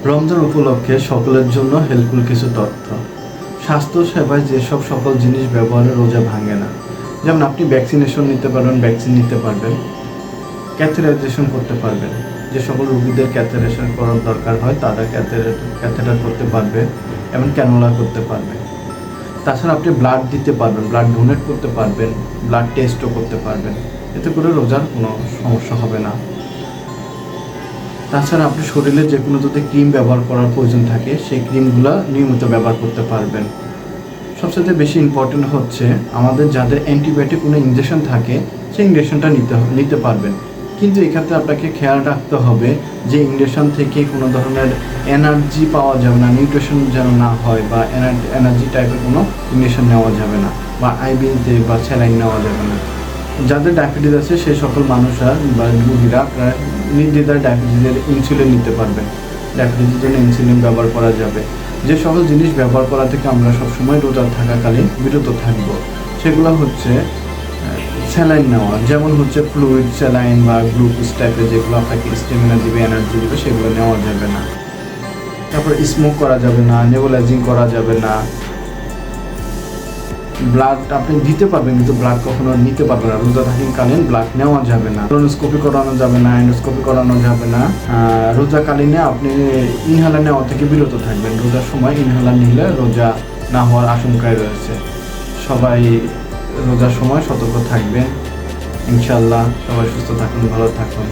রমজান উপলক্ষে সকলের জন্য হেল্পফুল কিছু তথ্য। স্বাস্থ্য সেবায় যেসব সকল জিনিস ব্যবহারে রোজা ভাঙে না, যেমন আপনি ভ্যাকসিনেশন নিতে পারবেন, ভ্যাকসিন নিতে পারবেন, ক্যাথেটারাইজেশন করতে পারবেন। যে সকল রোগীদের ক্যাথেটারাইজেশন করার দরকার হয় তারা ক্যাথেটার করতে পারবে এবং ক্যানোলা করতে পারবে। তাছাড়া আপনি ব্লাড দিতে পারবেন, ব্লাড ডোনেট করতে পারবেন, ব্লাড টেস্টও করতে পারবেন। এতে করে রোজার কোনো সমস্যা হবে না। তাছাড়া আপনি শরীরে যে কোনো যদি ক্রিম ব্যবহার করার প্রয়োজন থাকে সেই ক্রিমগুলো নিয়মিত ব্যবহার করতে পারবেন। সবচেয়ে বেশি ইম্পর্টেন্ট হচ্ছে আমাদের যাদের অ্যান্টিবায়োটিক কোনো ইনজেকশন থাকে সেই ইনজেকশনটা নিতে পারবেন। কিন্তু এক্ষেত্রে আপনাকে খেয়াল রাখতে হবে যে ইনজেকশন থেকে কোনো ধরনের এনার্জি পাওয়া যাবে না, নিউট্রিশন যেন না হয়, বা এনার্জি টাইপের কোনো ইনজেকশন নেওয়া যাবে না, বা আইবিতে বা স্যালাইন নেওয়া যাবে না। যাদের ডায়াবেটিস আছে সেই সকল মানুষরা বা রোগীরা নির্দ্বিধায় ডায়াবেটিসের ইনসুলিন নিতে পারবেন। ডায়াবেটিসের জন্য ইনসুলিন ব্যবহার করা যাবে। যে সকল জিনিস ব্যবহার করা থেকে আমরা সবসময় রোজা থাকাকালীন বিরত থাকব সেগুলো হচ্ছে স্যালাইন নেওয়া, যেমন হচ্ছে ফ্লুইড স্যালাইন বা গ্লুকোজ টাইপের যেগুলো আপনাকে স্টেমিনা দিবে, এনার্জি দিবে, সেগুলো নেওয়া যাবে না। তারপর স্মোক করা যাবে না, নেবুলাইজিং করা যাবে না। ব্লাড আপনি দিতে পারবেন কিন্তু ব্লাড কখনো নিতে পারবেন না। রোজা থাকাকালীন ব্লাড নেওয়া যাবে না, কোলোনোস্কোপি করানো যাবে না, এন্ডোস্কোপি করানো যাবে না। রোজাকালীনে আপনি ইনহেলার নেওয়া থেকে বিরত থাকবেন। রোজার সময় ইনহেলার নিলে রোজা না হওয়ার আশঙ্কায় রয়েছে। সবাই রোজার সময় সতর্ক থাকবেন। ইনশাআল্লাহ সবাই সুস্থ থাকুন, ভালো থাকুন।